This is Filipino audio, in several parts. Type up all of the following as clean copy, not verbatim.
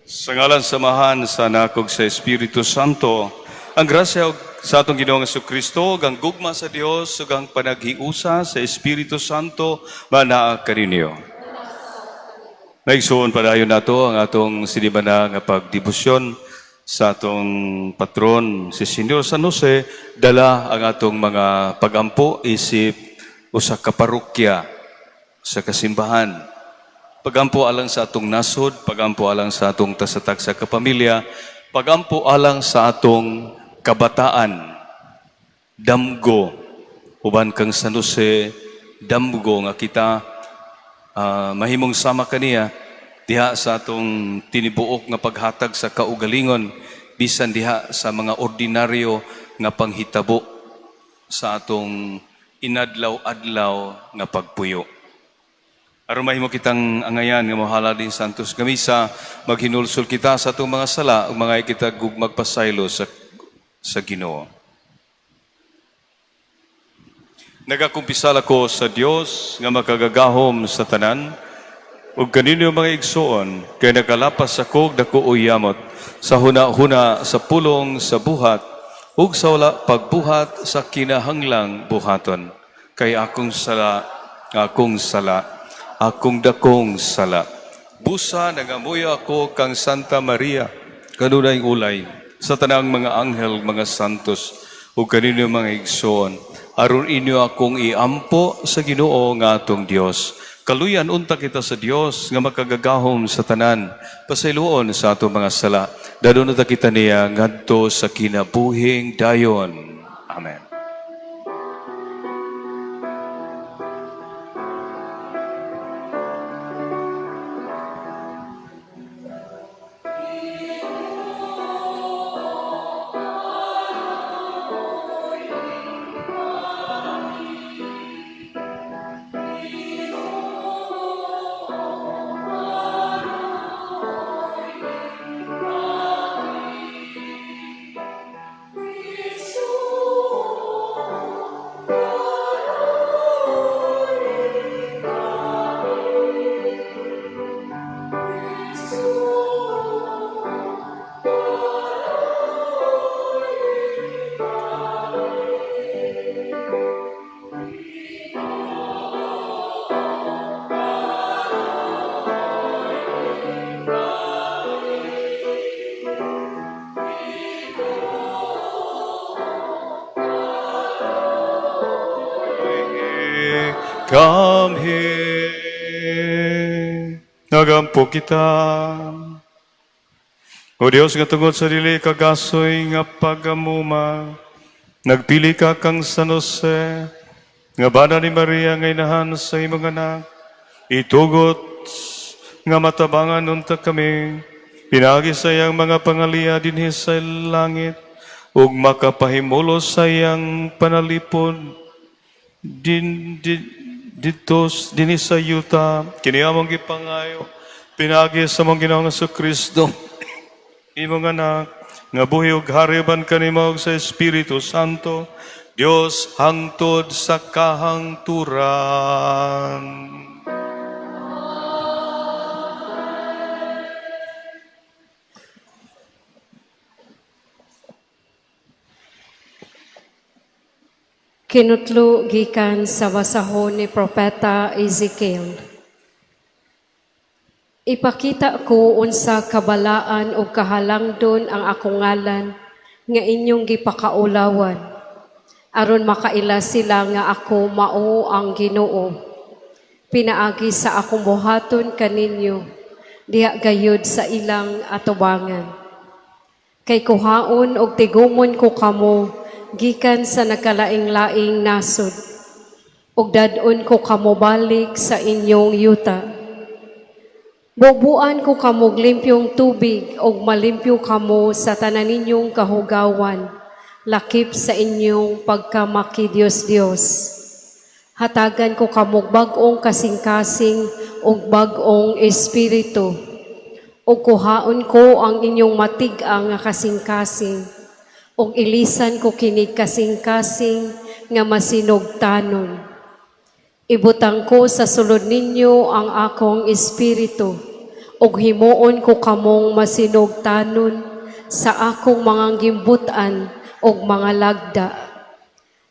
Sa ngalan samahan sa nakog sa Espiritu Santo, ang grasya sa atong Ginoong Jesucristo, ang gugma sa Dios, ug ang panaghiusa sa Espiritu Santo, manaa kaninyo. Naigsuon padayon nato ang atong sinibana nga pagdebosyon sa atong patron, si Senyor San Jose, dala ang atong mga pagampo isip usa ka parokya sa kasimbahan. Pagampo alang sa atong nasod, pagampo alang sa atong tasatag sa kapamilya, pagampo alang sa atong kabataan, damgo, uban kang San Jose, damgo nga kita mahimong sama kaniya diha sa atong tinibuok nga paghatag sa kaugalingon, bisan diha sa mga ordinaryo nga panghitabo sa atong inadlaw-adlaw nga pagpuyo. Aron mahimo kitang angayan nga mohala din Santos Gamisa, maghinulsol kita sa atong mga sala ug mga kita magpasaylo sa Ginoo. Nagakumpisal ako sa Dios nga makagagahom sa tanan ug kanino mga igsoon kay nagalapas ako dako uyamot sa huna-huna sa pulong sa buhat ug sa wala pagbuhat sa kinahanglang buhaton kay akong dakong sala. Busa nangamuy ako kang Santa Maria, kanunay ulay, sa tanang mga anghel, mga santos, ug kanino mga igsoon, aron inyo akong iampo sa Ginoo nga atong Dios. Kaluyan unta kita sa Dios nga makagagahom sa tanan, pasayloon sa atong mga sala. Dadon ta kita niya ngadto sa kinabuhing dayon. Amen. Come here, nagampo kita. O Dios nga tungod sa dili kagasoy nga pagamuma, nagpili ka kang San Jose, nga bana ni Maria nga inahan sa imong anak, itugot nga matabangan unta kami, pinagi sa iyang mga pangalia dinhi sa langit, ug makapahimulo sa iyang panalipod, dinhi sa yuta, kini among gipangayo, pinagi sa mong Ginoong Jesucristo, imong anak, nga buhi ug hariban kanimo sa Espiritu Santo, Dios hangtod sa kahangturan. Kinutlo gikan sa wasahon ni Propeta Ezekiel. Ipakita ko unsa kabalaan o kahalangdon ang akong ngalan nga inyong gipakaulawan, aron makaila sila nga ako mao ang Ginoo. Pinaagi sa akong buhaton kaninyo, diha gayud sa ilang atubangan. Kay kuhaon og tigumon ko kamo gikan sa nagkalaing-laing nasod, ug dadon ko kamo balik sa inyong yuta. Bubuan ko kamo limpyong tubig, ug malimpyo kamo sa tanan ninyong kahugawan, lakip sa inyong pagkamaki-Dios-Dios. Hatagan ko kamo bag-ong kasing-kasing ug bag-ong espiritu, ug kuhaon ko ang inyong matig-ang nga kasing-kasing, ug ilisan ko kini kasing-kasing nga masinugtanon. Ibutang ko sa sulod ninyo ang akong espiritu, ug himuon ko kamong masinugtanon sa akong mga gimbutan ug mga lagda.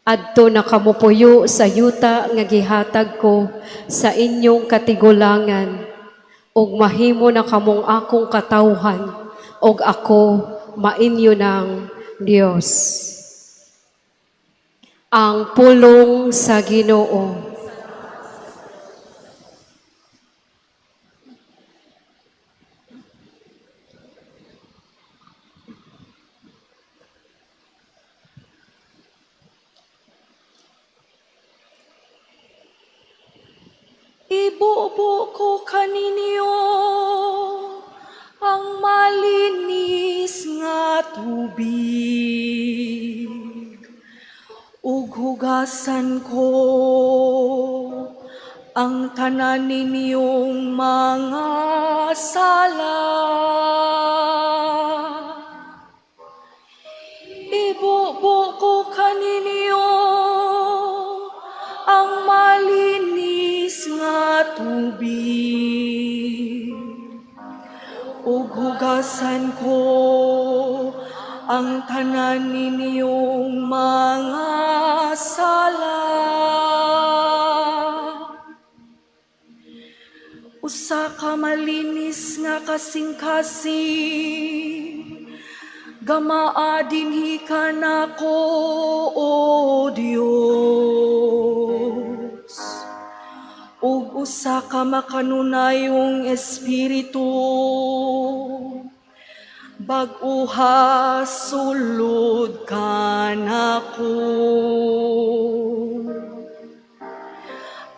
Adto na kamupuyo sa yuta nga gihatag ko sa inyong katigulangan, ug mahimo na kamong akong katawhan, ug ako mainyo ng Dios. Ang pulong sa Ginoo. Ibubo ko kaninyo ang malinis nga tubig, ug hugasan ko ang tanan ninyong mga sala. Ibubo ko kaninyo ang malinis nga tubig, ug hugasan ko ang tanan ninyong mga sala. Usa ka malinis nga kasing-kasing, gamaa dinhi ka nako, O Dios. Ug usa ka makanunayong espiritu, bag-uha sulod ka nako.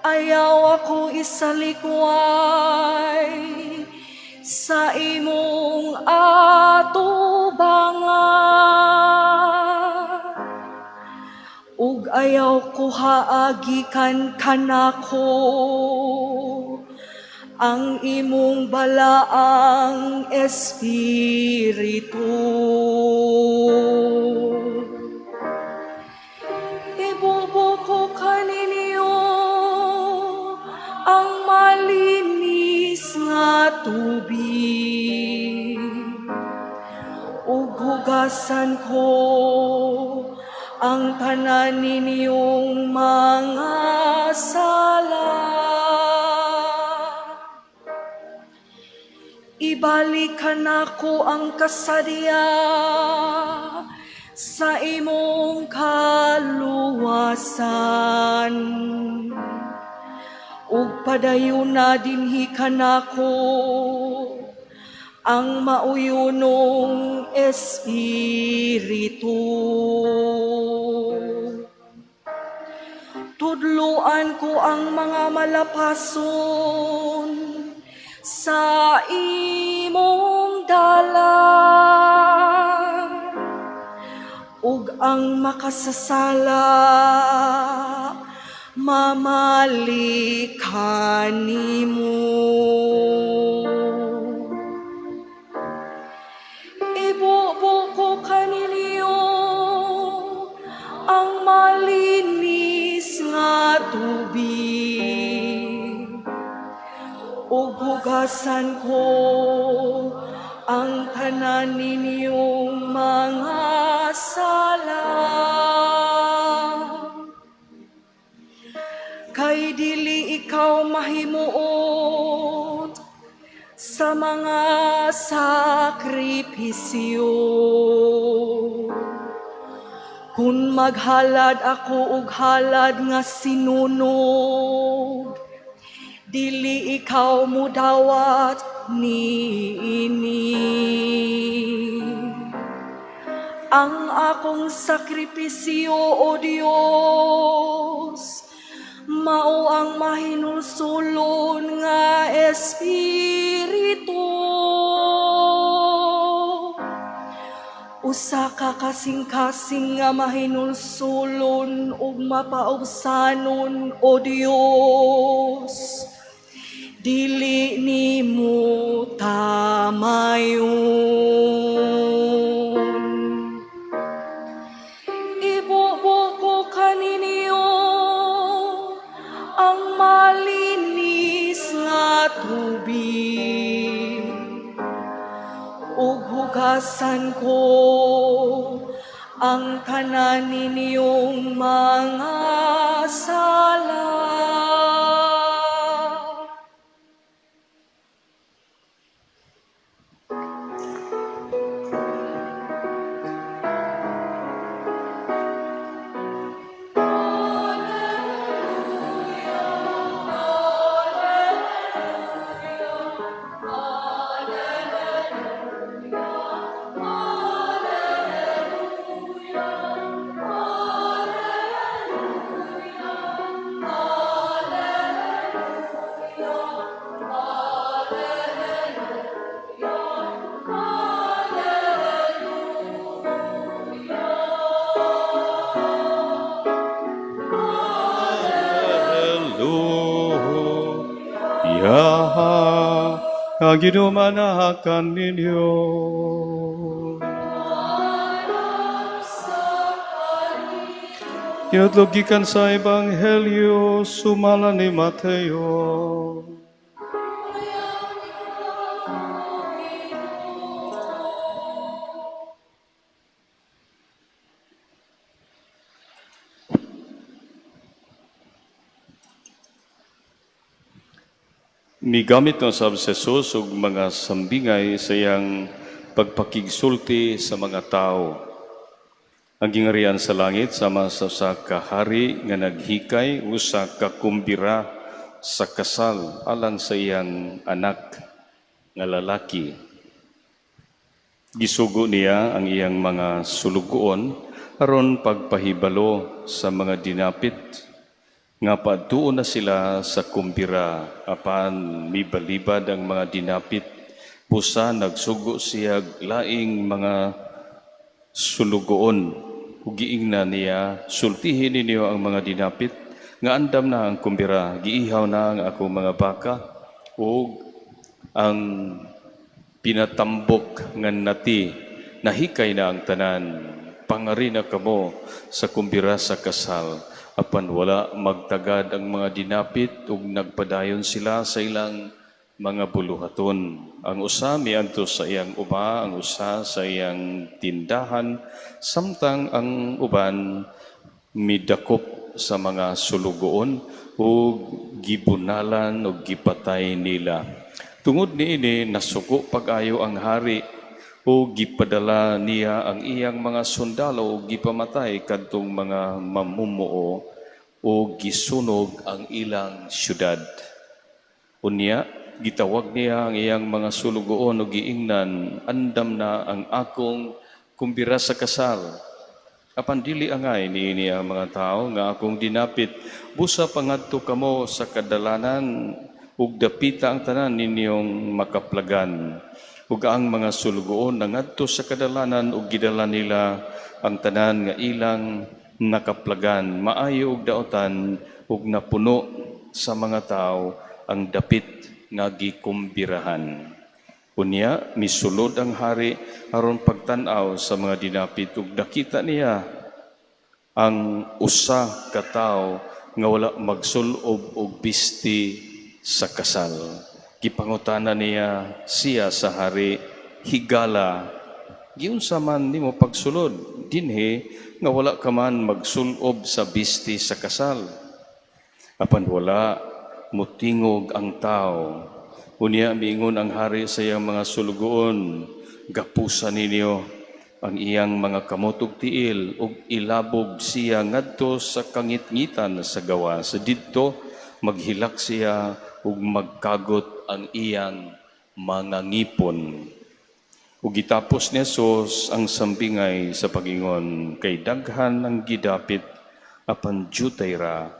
Ayaw ako isalikway sa imong atubangan, ug ayaw ko haagikan kanako ang imong balaang espiritu. Ibubo ko kaninyo ang malinis nga tubig, ug hugasan ko ang tanan ninyong mga sala. Ibalik ka nako ang kasadya sa imong kaluwasan, ug padayon na dinhi ka nako ang mauyunong espiritu. Tudluan ko ang mga malapason sa imong dalan, ug ang makasasala mamalikan nimo. Ibubo ko kaninyo ang malinis nga tubig, ug hugasan ko ang tanan ninyong mga sala. Kay dili ikaw mahimuot sa mga sakripisyo, kun maghalad ako og halad nga sinunog, dili ikaw mudawat niini. Ang akong sakripisyo, O Dios, mao ang mahinulsulon nga espiritu. Usa ka kasing-kasing nga mahinulsulon ug mapaubsanon, O Dios, dili nimo tamayon. Ibubo ko kaninyo ang malinis nga tubig, ug hugasan ko ang tanan ninyong mga sala. Hallelujah. Ang ginumanahakan ninyo. Tinutlogikan sa Ebanghelyo, sumala ni Mateo. Migamit ng sabi sa Jesus ug mga sambingay sa iyang pagpakigsulti sa mga tao. Ang gingarian sa langit sama sa kahari nga naghikay usa ka kumbira sa kasal alang sa iyang anak nga lalaki. Gisugo niya ang iyang mga sulugoon aron pagpahibalo sa mga dinapit nga padtuon na sila sa kumbira apan mibalibad ang mga dinapit pusa nagsugo siya laing mga sulugoon ug giingna niya sultihin ninyo ang mga dinapit nga andam na ang kumbira giihaw na ang akong mga baka ug ang pinatambok nga nati nahikay na ang tanan pangari na kamo sa kumbira sa kasal apan wala magtagad ang mga dinapit ug nagpadayon sila sa ilang mga buluhaton. Ang usa miadto sa iyang uba, ang usa sa iyang tindahan, samtang ang uban midakop sa mga sulugoon ug gibunalan ug gipatay nila. Tungod niini nasuko pag-ayo ang hari o gipadala niya ang iyang mga sundalo o gipamatay kadtong mga mamumuo o gisunog ang ilang syudad. Unya, gitawag niya ang iyang mga sulugoon o giingnan, andam na ang akong kumbira sa kasal. Apan dili angay niini ang mga tao nga akong dinapit, busa pangadto kamo sa kadalanan ug dapita ang tanan ninyong makaplagan. Ug ang mga sulugoon nangadto sa kadalanan ug gidala nila ang tanan nga ilang nakaplagan maayo ug daotan ug napuno sa mga tao ang dapit nga gikumbirahan. Unya misulod ang hari aron pagtan-aw sa mga dinapit ug nakita niya ang usa ka tawo nga wala magsulob og bisti sa kasal. Gipangutana niya siya sa hari, higala, giunsa man nimo pagsulod, dinhi nga wala ka man magsulob sa bisti sa kasal. Apan wala, mutingog ang tao. Unya miingon ang hari sa iyang mga sulugoon, gapusa ninyo ang iyang mga kamotog tiil ug ilabog siya ngadto sa kangitngitan sa gawa. Sa didto maghilak siya ug magkagot ang iyang mga ngipon. Ug gitapos ni Jesus ang sambingay sa pagingon kay daghan ang gidapit apan jutay ra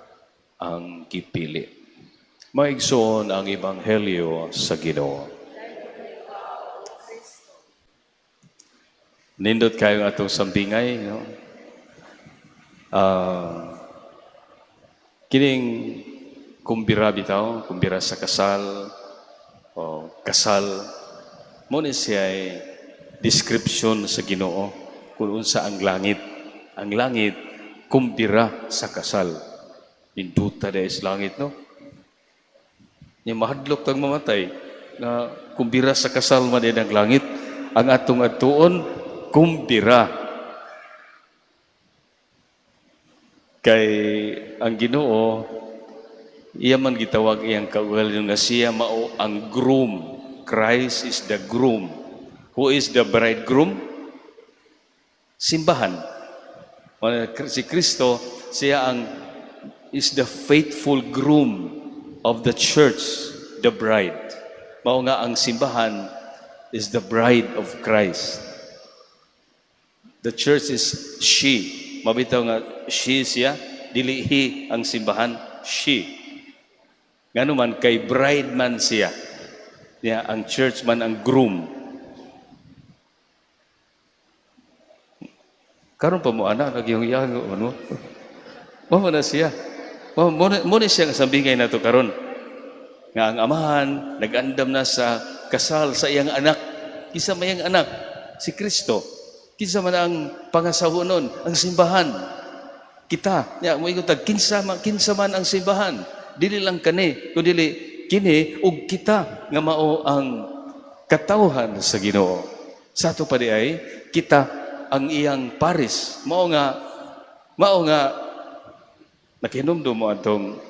ang gipili. Maigsoon ang ebanghelyo sa Ginoo. Nindot kayo atong sambingay, no? Kining kumbira bitaw, kumbira sa kasal o kasal mo ni siya ay description sa Ginoo kung unsa ang langit. Ang langit kumbira sa kasal. Induta dahil sa langit, no? Ni mahadlok tang mamatay na kumbira sa kasal man din ang langit. ang atong atuon kumbira. Kay ang Ginoo iya man gitawag iyang kaugalingon nga siya mao ang groom. Christ is the groom. Who is the bridegroom? Simbahan. Si Kristo siya is the faithful groom of the church, the bride. Mao nga ang simbahan is the bride of Christ. The church is she. Mabitaw nga she siya, dili he ang simbahan, she. Ngano man kay bride man siya. Niya ang church man ang groom. Karon pa mo ana nagyong-yang ano. Mo na siya. Mo na siya nga sambingay nato karon. Nga ang amahan nag-andam na sa kasal sa iyang anak. Kisa mayang anak si Kristo. Kinsa man ang pangasawonon, ang simbahan. Kita, ya mo ingon kinsa man ang simbahan. Dili lang kani, kundi kini ug kita nga mao ang katawhan sa Ginoo. Sa ato pa di ay kita ang iyang paris. Mao nga nakihinumdum mo atong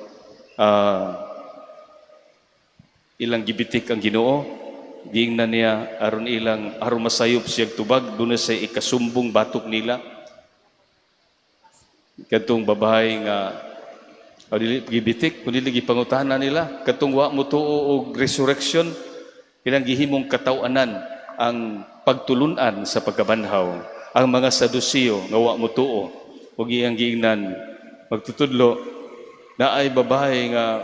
ilang gibitik ang Ginoo. Giingnan niya aron masayop siya tubag doon sa ikasumbong batok nila. Katong babae nga dili gibitik kundi lagi pangutanan nila katong wa mo tuo og resurrection ilang gihimong kataw-anan ang pagtulunan sa pagkabanhaw. Ang mga Saduceo nga wa mo tuo ug iyang giingnan magtutudlo na ay babae nga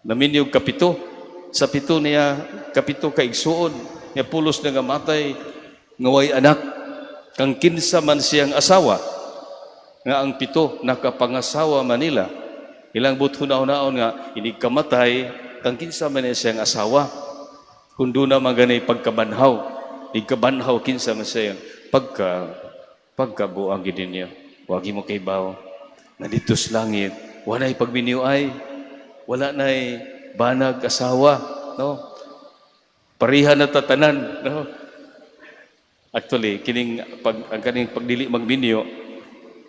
naminyog kapito. Sa pito niya, kapito kaigsuon, niya pulos na nga matay, ngaway anak, kang kinsa man siyang asawa, nga ang pito nakapangasawa Manila, ilang buthuna-unaon nga, hindi kamatay, kang kinsa man siyang asawa, kundo na maganay pagkabanhaw, ikabanhaw kinsa man siyang pagkabuang ginin niya, wagi mo kay bawo, na dito sa langit, wala'y pagminiuay, wala na'y banag asawa, no? Parihan na tatanan, no? Actually, ang kaning pagdili magminyo,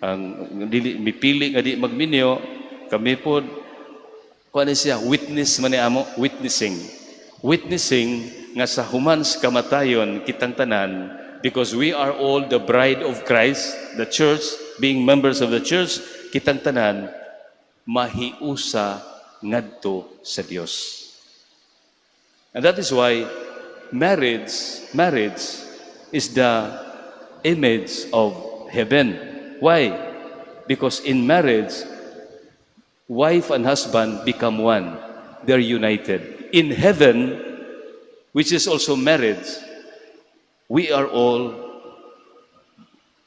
ang dili mipili nga di magminyo, kami po kuan siya witness man amo, witnessing nga sa human sa kamatayon kitang tanan, because we are all the bride of Christ, the church, being members of the church, kitang tanan mahiusa ngadto sa Dios. And that is why marriage is the image of heaven. Why? Because in marriage, wife and husband become one. They're united. In heaven, which is also marriage, we are all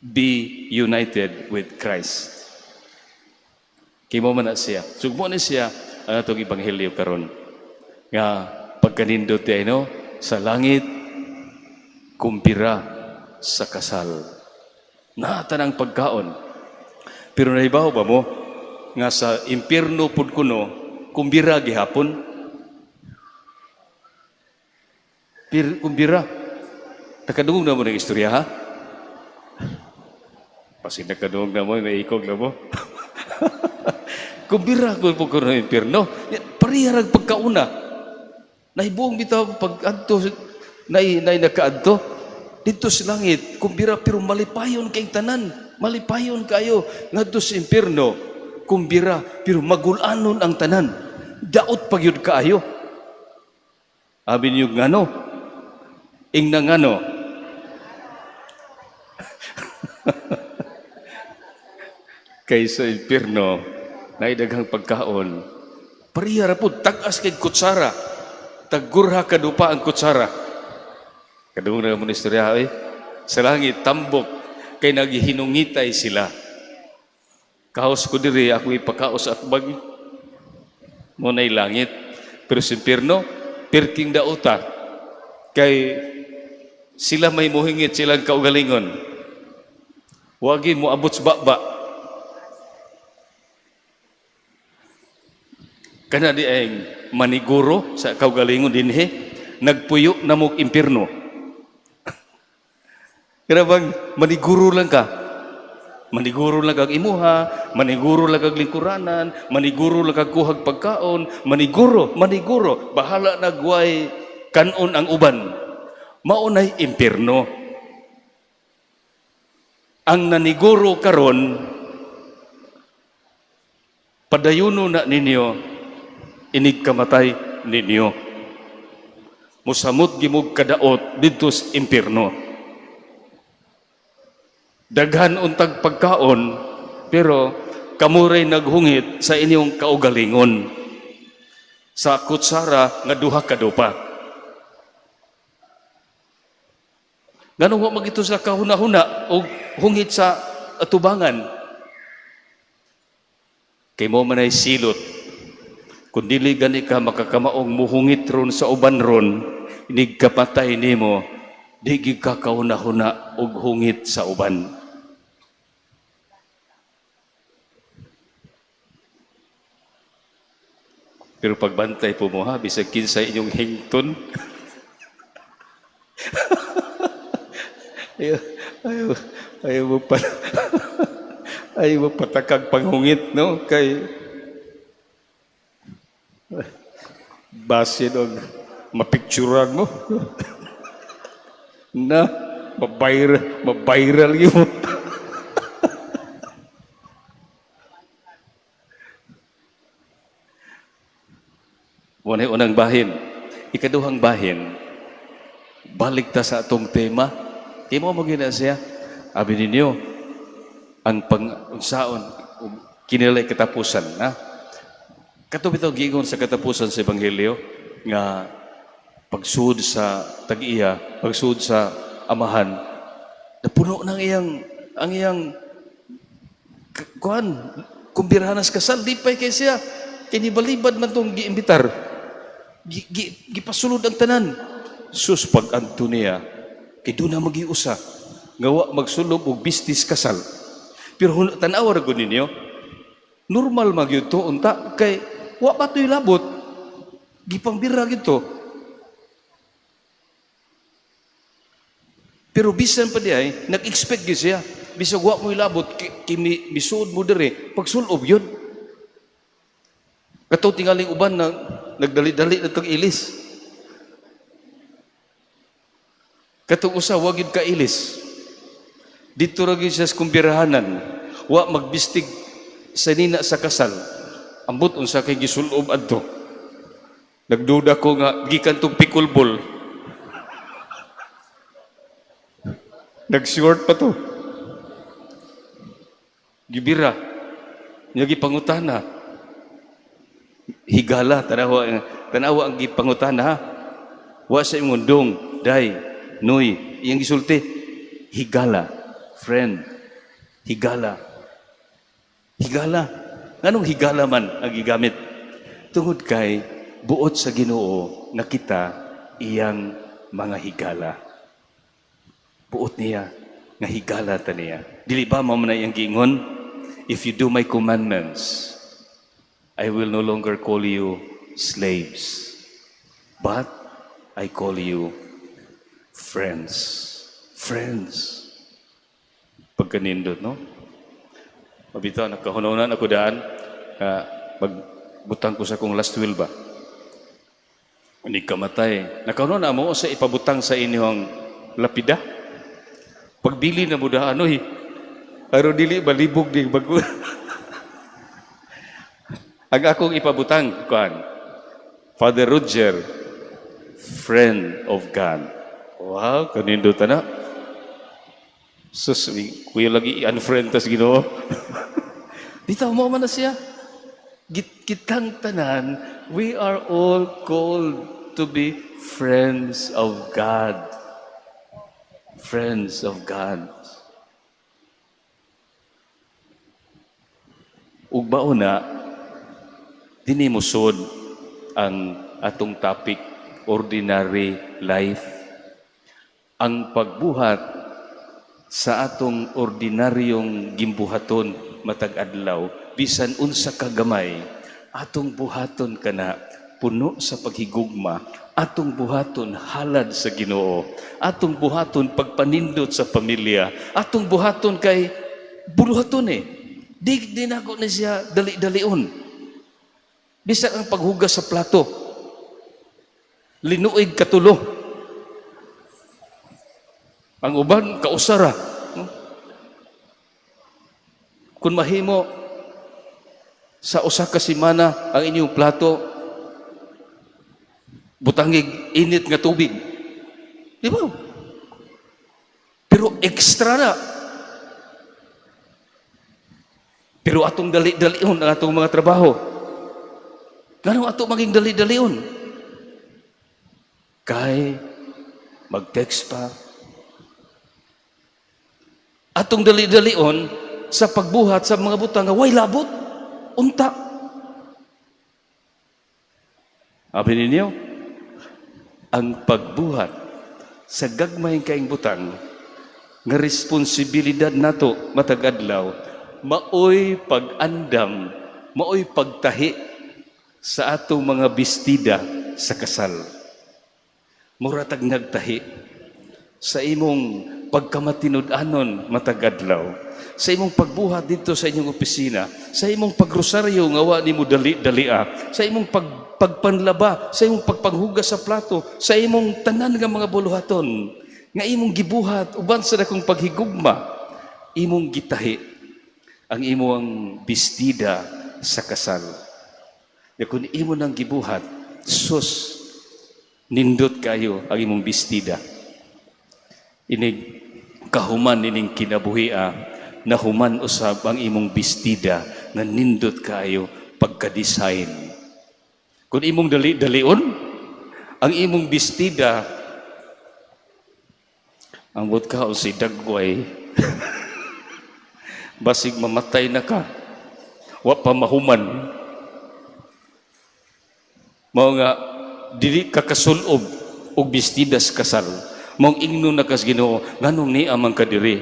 be united with Christ. Kimo man na siya. Sugmo ni siya ang atong ebanghelyo karon nga pagkanindot ay no sa langit kumpira sa kasal na tanang pagkaon, pero nahibaw ba mo nga sa impierno pud kuno kumbira gihapon, kumbira nakadungog na mo ng istorya ha, pasi nakadungog na mo may ikog na mo. Kumbira ko po ko ng impierno. Pariharag pagkauna. Nahibuong bitaw pag-adto, nakaadto. Dito sa langit, kumbira pero malipayon kayong tanan. Malipayon kayo. Ngadto sa impierno, kumbira pero magulanon ang tanan. Daot pagyud kaayo. Abi niyo ngano? Ingna ngano? Kaysa impierno, naidaghang pagkaon, parihara po, tag-as kay kutsara, taggurha kadupa ang kutsara. Kadung na mo istorya, sa langit, tambok, kay naghihinungitay sila. Kaos ko diri, ako ipakaos at bag, mo na'y langit. Pero sa impierno, pirking dauta, kay sila may muhingit silang kaugalingon. Wagi mo abot sa baba, kana di ay maniguro sa kaugalingon dinhi, nagpuyo na mog impierno. Kaya bang maniguro lang ka. Maniguro lang kag imuha, maniguro lang kag lingkuranan, maniguro lang kag kuhag pagkaon, maniguro. Bahala nagway kanon ang uban. Maunay impierno. Ang naniguro karon, padayuno na ninyo, inig kamatay ninyo. Musamot gimog kadaot dito sa impierno. Daghan untag pagkaon, pero kamuray naghungit sa inyong kaugalingon. Sa kutsara nga duha ka dupa. Ganun mo magito sa kahuna-huna o hungit sa atubangan. Kay mo manay silot. Kung dili gani ka makakamaong muhungit ron sa uban ron, inig kapatay nimo, di gid ka kahuna-huna og hungit sa uban. Pero pagbantay po mo ha, bisag kinsay inyong hington. ayaw mo pa, ayaw mo patakag panghungit, no? Kay basin og mapicturean mo. Na, mabiral yun. Unang bahin. Ikaduhang bahin, balik ta sa atong tema. Di mo magina siya. Abi ninyo, ang pang-unsaon, kinilay katapusan. Na? Katubitaw giingon sa katapusan sa Ebanghelyo, nga pagsud sa tag-iya, pagsud sa amahan, napuno ng ang iyang kuan, kumbiranas kasal, di pa kay siya, kinibalibad man itong giimbitar. Gipasulod ang tanan. Sus pag-anto niya, kay doon na mag-iusa. Ngawa magsulog og bistis kasal. Pero tanawa ra gud ninyo, normal magyud to unta kay wa pa to'y labot. Gipangbira gyud to. Pero bisan pa di ay, nag-expect gyud siya. Bisag wa mo'y labot, kimi bisuod mo diri, pagsulob yun. Kato tingaling uban na nagdali-dali na itong ilis. Katong usa, wag yun ka ilis. Dito rin siya sa kumbirahanan. Wa magbistig sa nina sa kasal. Ambot unsa kay gisulob adto. Nagduda ko nga, gikan tong pikulbol. Nag-short pa to. Gibira. Gipangutana. Higala, tanawa ang gipangutana ha. Wa sa imong day, noy, iyang gisulti, higala, friend, higala. Higala. Anong higala man ang gigamit? Tungod kay buot sa Ginoo nakita iyang mga higala. Buot niya nga higala ta niya. Dili ba mao man iyang giingon? If you do my commandments, I will no longer call you slaves, but I call you friends. Friends. Pagkanindot, no? Mabitaw, nakahunahunan ako daan, magbutang ko sa kong last will ba? Hindi kamatay. Nakahunahunan mo sa ipabutang sa inyong lapida. Pagbili na mo daan, oy, aro dili, balibog di bago. Ang akong ipabutang, kuan, Father Roger, friend of God. Wow, kanindot na. Sus, kuya lagi unfriend tas Ginoo. Dito mo man na siya. Kitang tanan, we are all called to be friends of God. Friends of God. Ug bauna, dini mo sud ang atong topic, ordinary life. Ang pagbuhat sa atong ordinaryong gimbuhaton matag adlaw, bisan unsa ka gamay, atong buhaton kana puno sa paghigugma, atong buhaton halad sa Ginoo, atong buhaton pagpanindot sa pamilya, atong buhaton kay buluhaton eh. Di na ako na siya dali-dalion. Bisag ang paghugas sa plato, linuig katulo. Ang uban, kausara. Kung mahimo, sa usa ka semana ang inyong plato, butangig init nga tubig. Di ba? Pero extra na. Pero atong dali-dalion ang atong mga trabaho. Ganun ato maging dali-dalion? Kay mag-text pa. Atong dali-dalion sa pagbuhat sa mga butang nga way labot, unta. Abi ninyo, ang pagbuhat sa gagmayng kaing butang nga responsibilidad nato matag adlaw, maoy pag-andam, maoy pagtahi sa atong mga bestida sa kasal. Muratag nagtahi sa imong pagkamatinud-anon matag adlaw, sa imong pagbuhat dito sa inyong opisina, sa imong pagrosaryo nga wa nimo dali-dalia, sa imong pagpanlaba, sa imong pagpanghugas sa plato, sa imong tanan nga mga buluhaton nga imong gibuhat uban sa dakong paghigugma, imong gitahi ang imong bestida sa kasal. Ya kung imo nang gibuhat, sus, nindot kayo ang imong bestida. Inig kahuman ining kinabuhia, nahuman usab ang imong bestida nga nindot kayo pagka-design. Kung imong dali-dalion, ang imong bestida, ambot ka o si dagway, basig mamatay na ka, wa pa mahuman. Mao nga, dili ka kasulob og bestida sa kasal. Mong ingno na kas Ginoo, nganong ni amang kadiri?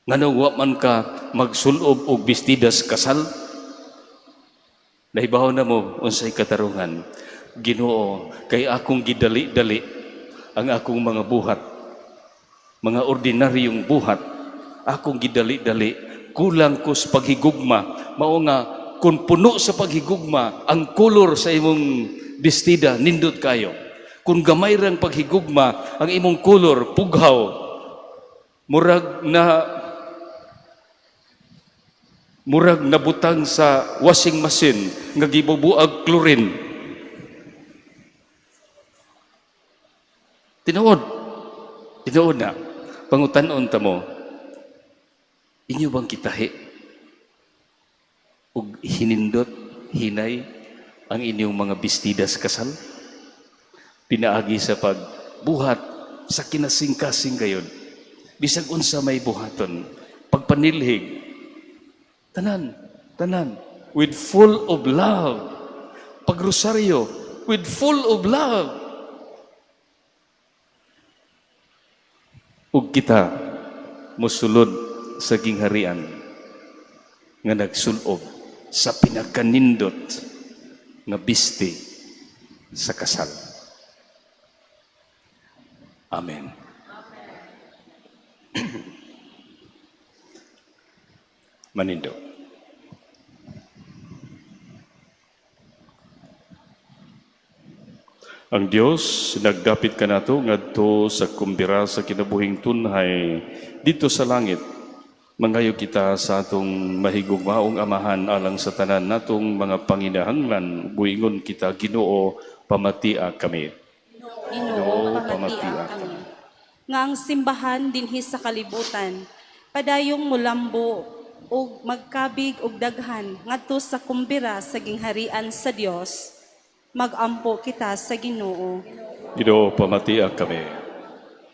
Nganong wa man ka magsulob og bestida sa kasal? Nahibaw na mo unsay katarungan. Ginoo, kay akong gidali-dali ang akong mga buhat, mga ordinaryong buhat, akong gidali-dali, kulang ko sa paghigugma. Mao nga, kung puno sa paghigugma, ang kolor sa imong bestida, nindot kayo. Kung gamay rang paghigugma, ang imong kolor, pughaw, murag nabutang sa washing machine nga gibubuag chlorine. Tinuod na, pangutanon ta mo, inyo bang kitahi ug hinindot, hinay ang inyong mga bestida sa kasal? Pinaagi sa pagbuhat sa kinasing-kasing gayon. Bisag unsa may buhaton, pagpanilhig, tanan, with full of love. Pagrosaryo, with full of love. Ug kita, musulod sa gingharian, nga nagsulob sa pinakanindot nga biste sa kasal. Amen. Manindo. Ang Dios nagdapit kanato ngadto sa kumbira sa kinabuhing tunhay dito sa langit. Mangayo kita sa atong mahigugmaong amahan alang sa tanan natong mga panginahanglan. Buingon kita, Ginoo, pamatia kami. Ginoo, pamatia kami. Nga ang simbahan dinhi sa kalibutan, padayong mulambo og magkabig og daghan ngadto sa kumbira sa gingharian sa Dios. Magampo kita sa Ginoo. Ginoo, pamatia kami.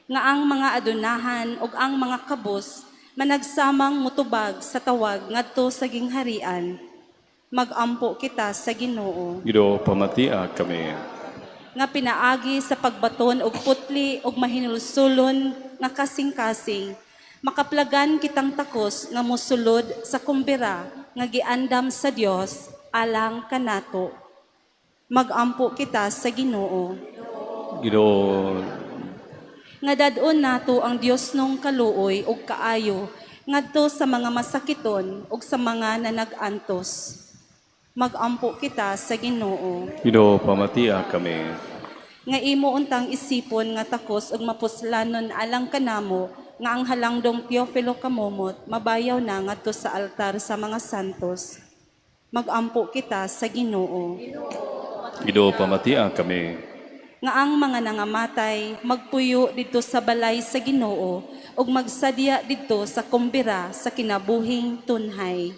Nga ang mga adunahan ug ang mga kabus managsamang mutubag sa tawag ngadto sa gingharian. Magampo kita sa Ginoo. Ginoo, pamatia kami. Nga pinaagi sa pagbaton og putli og mahinulsulon nga kasing-kasing, makaplagan kitang takos nga mosulod sa kumbira nga giandam sa Dios alang kanato. Magampo kita sa Ginoo. Ginoo, Nga dadon nato ang Dios nung kaluoy ug kaayo ngadto sa mga masakiton ug sa mga nanag-antos. Magampo kita sa Ginoo. Ginoo, pamatia kami. Nga imo untang isipon nga takos ug mapuslanon alang kanamo nga ang halangdong Teofilo kamomot mabayaw na ngadto sa altar sa mga santos. Magampo kita sa Ginoo. Ginoo, pamatia kami. Nga ang mga nangamatay magpuyo dito sa balay sa Ginoo ug magsadya dito sa kumbira sa kinabuhing tunhay.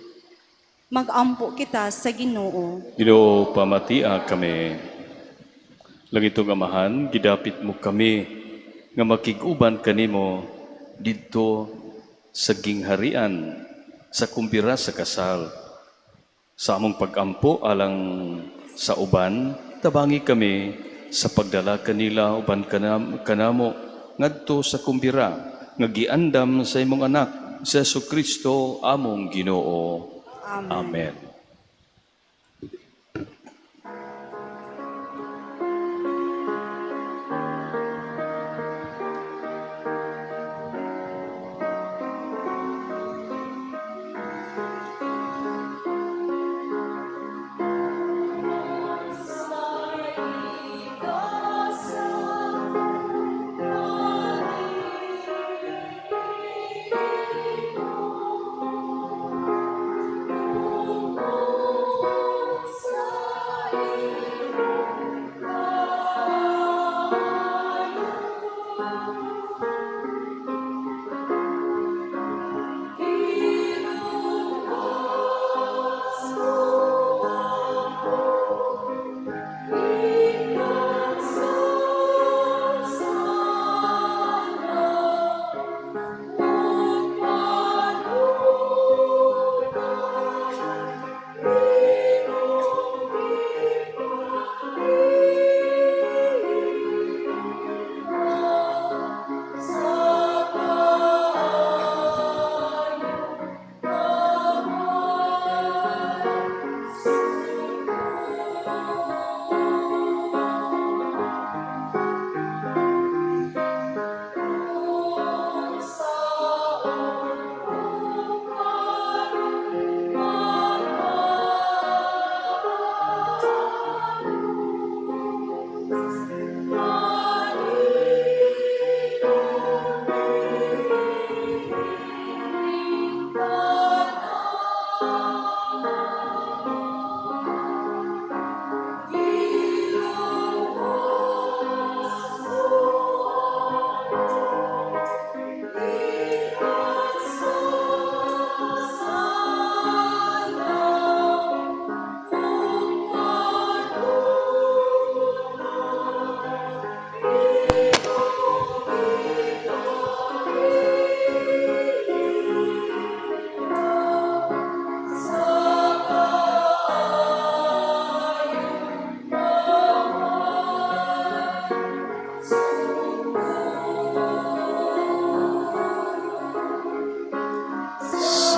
Magampo kita sa Ginoo. Ginoo, pamatia kami. Langitong Amahan, gidapit mo kami nga makiguban kanimo didto sa gingharian sa kumbira sa kasal. Sa among pagampo alang sa uban, tabangi kami sa pagdala kanila uban kanamo ngadto sa kumbira nga giandam sa imong anak sa Jesucristo among Ginoo. Amen.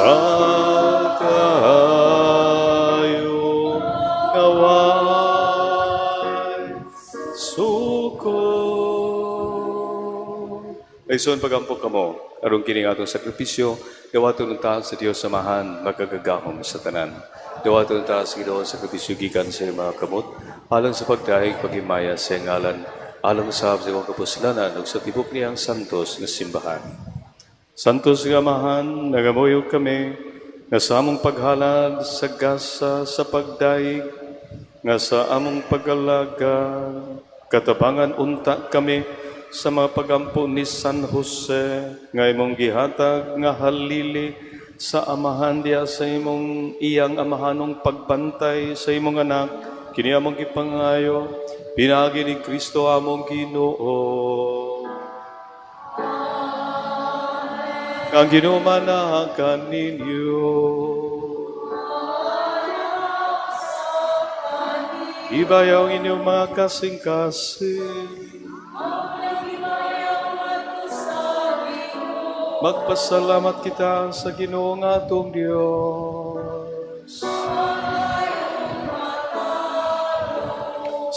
Sa kayo kaway suko. Ayson pagampo kamo, aron kining atong sakripisyo, dawaton unta sa Dios samahan, magagagahom sa tanan. Dawaton unta sa Ginoo sakripisyo gikan sa mga kamot, alang sa pagdahig paghimaya sa ngalan, alang sa mga kapuslanan ug sa tibok niyang santos nga simbahan. Santos nga Amahan, nagamuyog kami, nga sa among paghalad sa gasa sa pagdaig, nga sa among pag-alaga, katabangan unta kami sa mga pagampo ni San Jose, nga imong gihatag nga halili sa amahan diya sa imong iyang amahanong pagbantay sa imong anak, kini among gipangayo, pinagi ni Kristo among Ginoo. Ang ginumanahakan ninyo. Ibayaw ang inyong mga kasing-kasing. Magpasalamat kita sa Ginoong atong Diyos.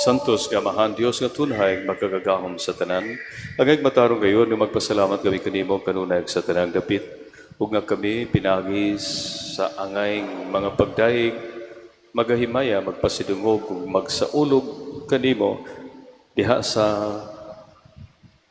Santos nga mahan Dios nga tunhay magkagagahom sa tanan. Angay matarong gayon nga magpasalamat kami kanimo kanunay sa tanang dapit. Ug nga kami pinagis sa angay mga pagdaig magahimaya magpasidungog ug magsaulog kanimo diha sa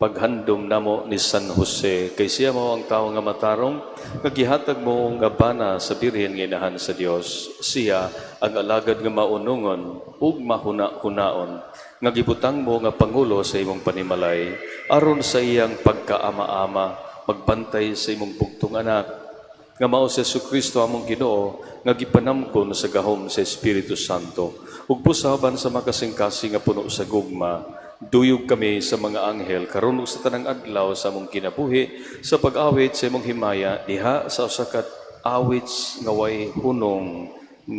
paghandom namo ni San Jose. Kay siya mo ang tao nga matarong, nagihatag mo nga bana sa birhen nga inahan sa Dios. Siya ang alagad nga maunungon ug mahuna-hunaon. Nga gibutang mo nga pangulo sa imong panimalay, aron sa iyang pagkaama-ama, magbantay sa imong bugtong anak. Nga mao si Jesucristo among Ginoo, nga gipanamkon sa gahom sa Espiritu Santo. Ug busaban sa makasingkasing nga puno sa gugma, duyog kami sa mga anghel karon ug sa tanang adlaw sa among kinabuhi sa pag-awit sa imong himaya diha sa usa ka awit nga way hunong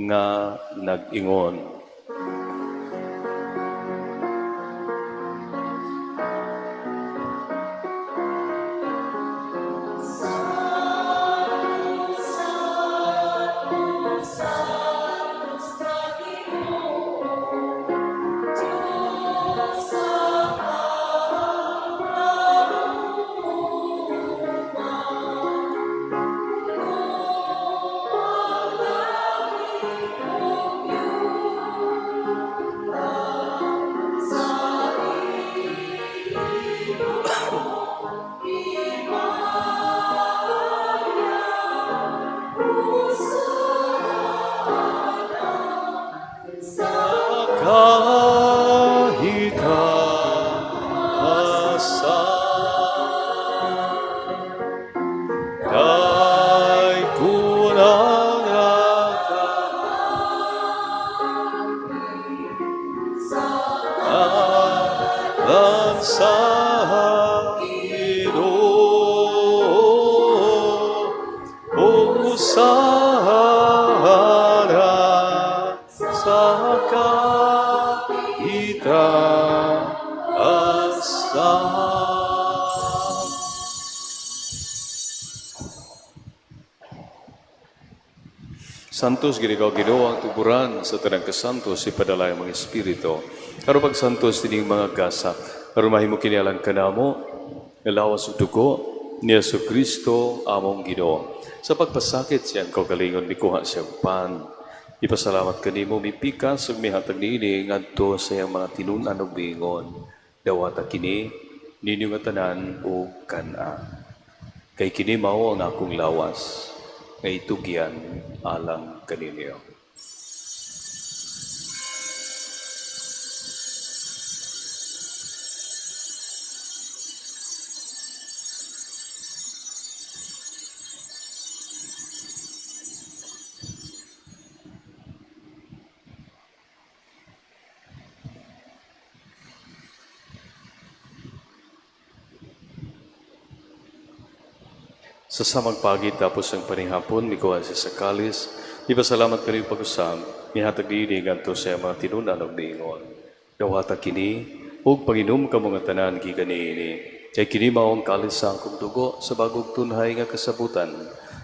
nga nag-ingon. Santos, ginikaw Ginoo ang tuburan sa tanang kasantos, ipadala ang mga Espiritu. Karon pag santos dining mga gasa, karon mahimo kinialang kanamo, nalawas ug dugo ni Jesucristo among Ginoo. Sa pagpasakit siyang kaugalingon mikuha siyang pan. Ipasalamat kanimo mipikas ug mihatag niini ngadto sa iyang mga tinunan ug biingon. Dawata kini ninyo nga tanan ug kana. Kay kini mao ang akong lawas nga itugyan alang kaninyo. Sa samang pagi tapos ang panihapon, mikuha siya sa kalis. Ipasalamat kayo pag-usam, mihatag niini ganto sa mga tinunan og niingon. Dawata kini, ug panginom ka mga tanan giganiini. Kay kini mao ang kalis sa akong dugo sa bagog tunhay nga kasabutan.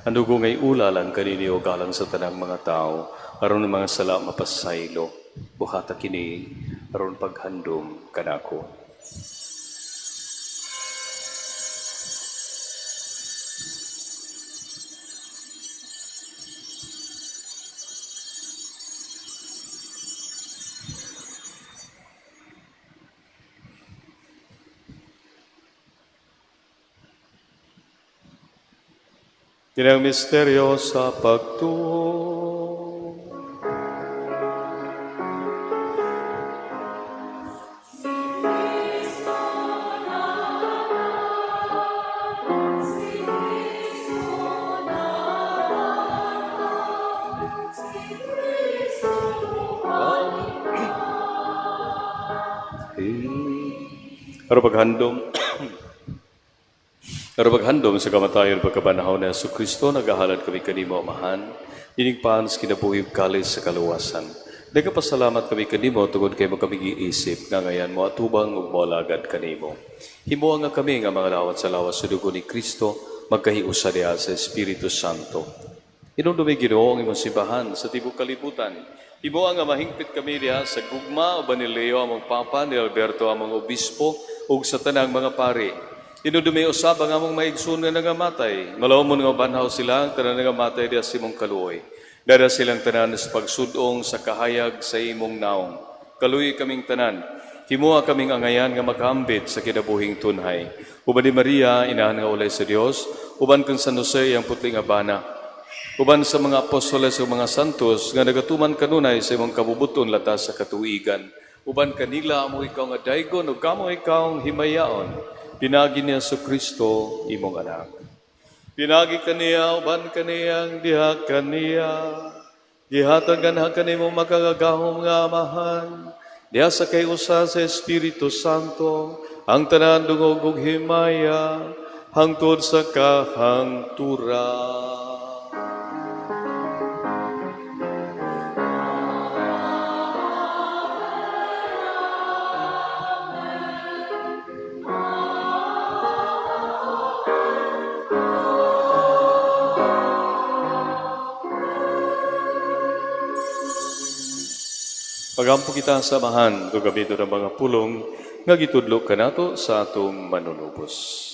Ang dugo ngay ula lang kanini og galang sa tanang mga tao, aron ang mga sala mapasaylo. Buhata kini, aron paghandom kanako. Kinang misteryo sa pagtuo. Pero paghandom sa kamatayon pagkabanahon na Jesucristo, nagahalad kami kanimo, amahan, dinig paans kinabuhi kalis sa kaluwasan. Nagapasalamat kami kanimo, tungod kay mo kami giisip, nga ngayon mo atubang ug moalagad kanimo. Himuha nga kami nga mga lawat sa lawas sa dugo ni Kristo, magkahiusa diha sa Espiritu Santo. Inundumi Ginoo ang imong simbahan sa tibok kalibutan, Imo nga mahingpit kami diha sa gugma uban ni Leo among papa, ni Alberto among obispo ug sa tanang mga pari. Inudumi usab ang among maigsoon nga nangamatay. Malawmon nga banhaw sila ang tanan nangamatay diha sa imong kaluoy. Dara silang tanan sa pagsudong sa kahayag sa imong naong. Kaluoy kaming tanan. Himuha kaming angayan nga makahambit sa kinabuhing tunhay. Uban ni Maria, inahan nga ulay sa Dios, uban kang San Jose ang putli nga bana. Uban sa mga apostoles ug mga santos nga nagatuman kanunay sa imong kabubuton latas sa katuigan. Uban kanila amo ikaw nga daygon ug kamo ikaw ang himayaon. Pinagi ni Kristo imong anak. Pinagi kaniya uban kaniyang diha kaniya. Gihatagan kanimo makagagahom nga amahan. Diha sa kay usa sa Espiritu Santo ang tanan dungog ug himaya hangtod sa kahangturan. Pagampo kita sa samahan, tugabito ng mga pulong, nga gitudlo ka nato sa atong manunubos.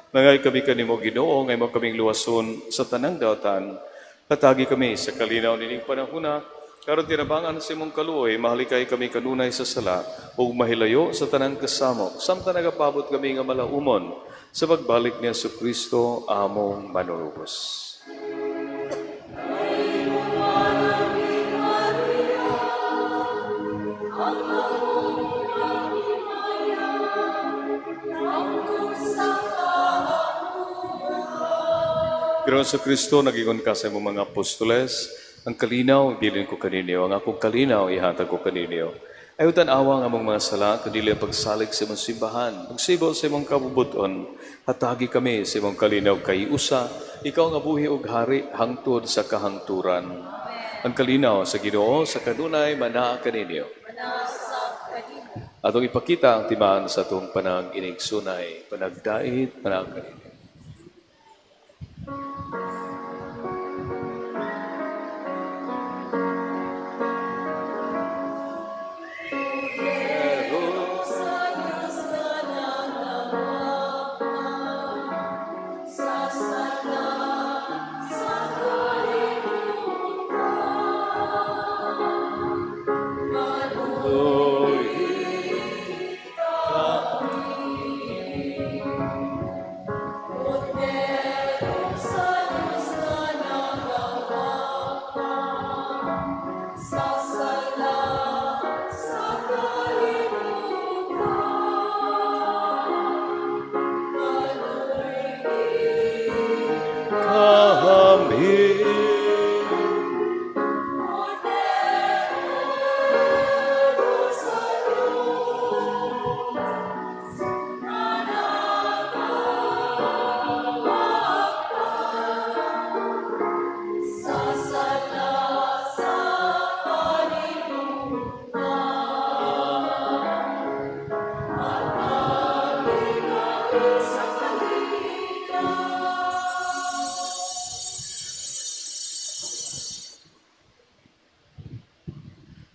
Nangay kami kanimo Ginoo, ngay mo kaming luwason sa tanang daotan. Katagi kami sa kalinaw nining panahuna, karon tinabangan sa imong kaluoy, mahalikay kami kanunay sa sala, ug mahilayo sa tanang kasamok, samtang nagapabot kami nga malaumon sa pagbalik ni Kristo among manunubos. Pero sa Kristo, nagingon ka sa imong mga apostoles, ang kalinaw, ibilin ko kaniniyo, ang akong kalinaw, ihatag ko kaniniyo. Ayaw tanawa nga mong mga sala, kadili ang pagsalig sa imong simbahan. Pagsibol sa imong kabubuton, hatagi kami sa imong kalinaw kay usa, ikaw nga buhi og hari, hangtod sa kahangturan. Ang kalinaw sa Ginoo, sa kanunay, manaa kaniniyo. Atong ipakita ang timaan sa atong panag-inigsunay, panagdait, manaa kaniniyo.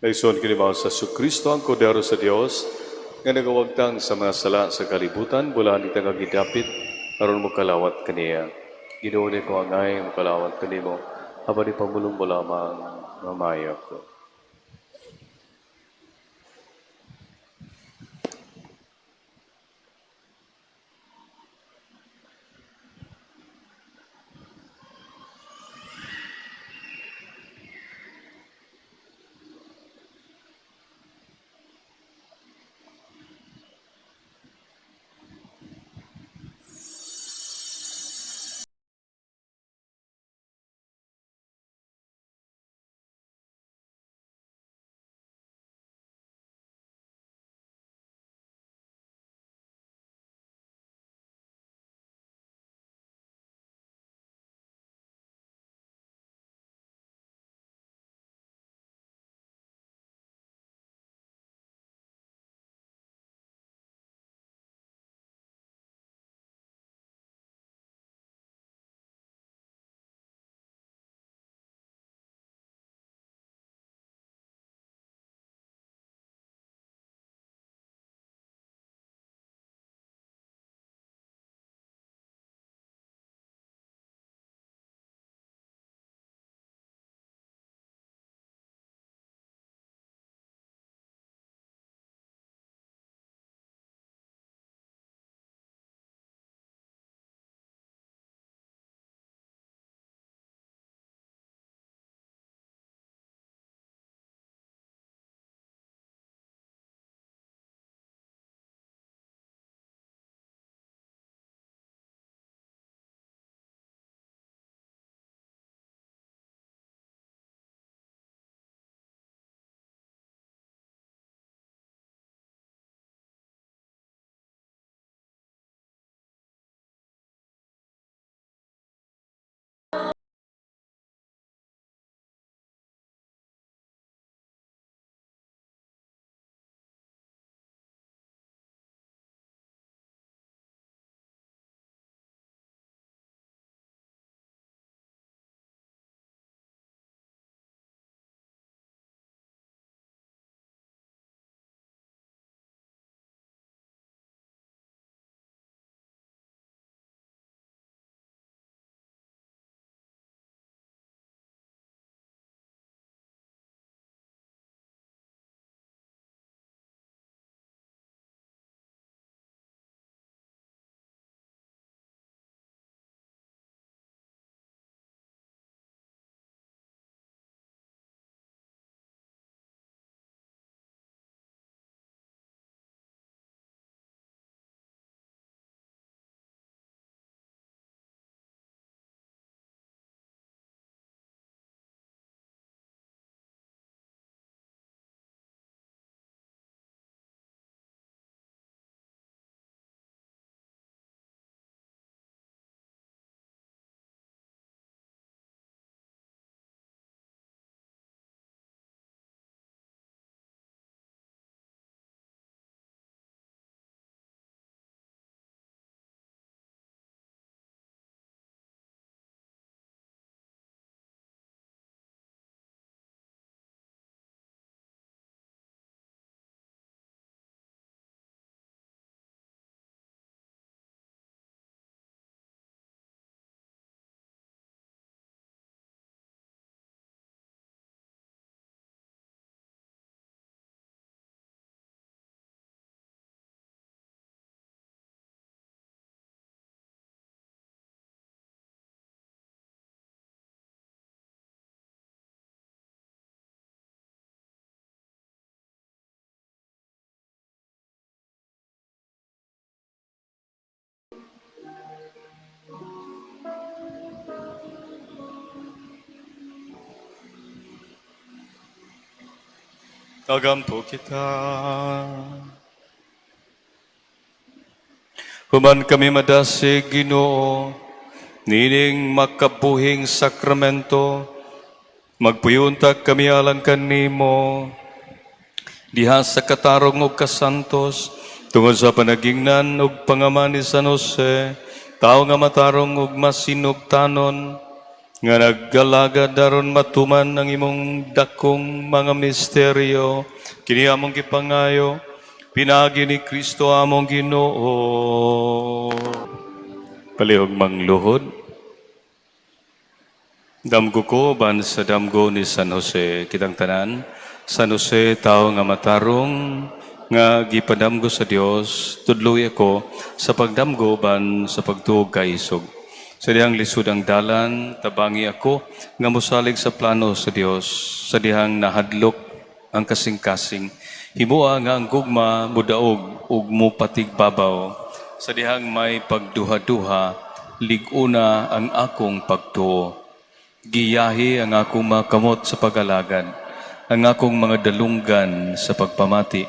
Naison kinibaw sa Kristo ang kodero sa Dios nga nagawagtang sa mga sala sa kalibutan, bulan itang agidapit, aron mo kalawat kaniya. Ginoo ni ko angay mo kalawat kanimo, habang di pamulong mo lamang mamaya ko. Nagampo kita. Human kami madasig Ginoo, nining makabuhing sakramento, magpuyuntag kami alang kanimo, diha sa katarong ug kasantos, tungod sa panagingnan ug pangaman ni San Jose, tao nga matarong ug masinugtanon, nga naggalagad daron matuman ang imong dakong mga misteryo, kini among gipangayo, pinagi ni Kristo among Ginoo. Palihog mangluhod. Damgo ko ban sa damgo ni San Jose, kitang tanan. San Jose, tao nga matarong, nga gipadamgo sa Dios, tudloy ako sa pagdamgo ban sa pagtuog kaisog. Sa dihang lisod ang dalan, tabangi ako nga musalig sa plano sa Dios, sa dihang nahadlok ang kasing-kasing. Himua nga ang gugma mudaog ug mupatigbabaw, sa dihang may pagduha-duha, liguna ang akong pagtuo. Giyahi ang akong mga kamot sa pag-alagad, ang akong mga dalunggan sa pagpamati,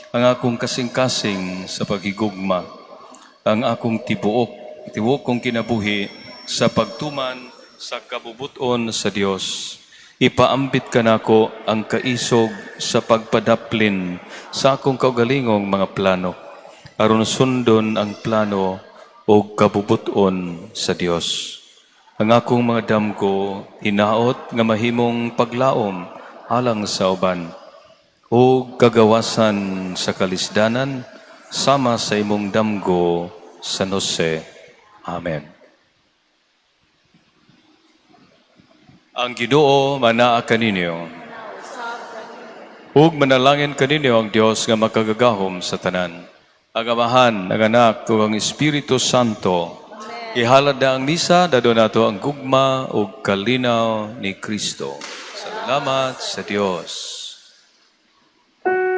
ang akong kasing-kasing sa paghigugma, ang akong tibuok kong kinabuhi sa pagtuman sa kabubuton sa Dios. Ipaambit ka nako ang kaisog sa pagpadaplin sa akong kaugalingong mga plano, aron sundon ang plano o kabubuton sa Dios. Ang akong mga damgo, hinaot nga mahimong paglaom alang sa uban, o kagawasan sa kalisdanan, sama sa imong damgo, San Jose. Amen. Ang Ginoo manaa kaninyo, ug manalangin kaninyo ang Dios nga makagagahom sa tanan. Ang Amahan, ang Anak, ug ang Espiritu Santo, ihalad na ang misa, dado nato ang gugma o kalinaw ni Kristo. Salamat sa Diyos.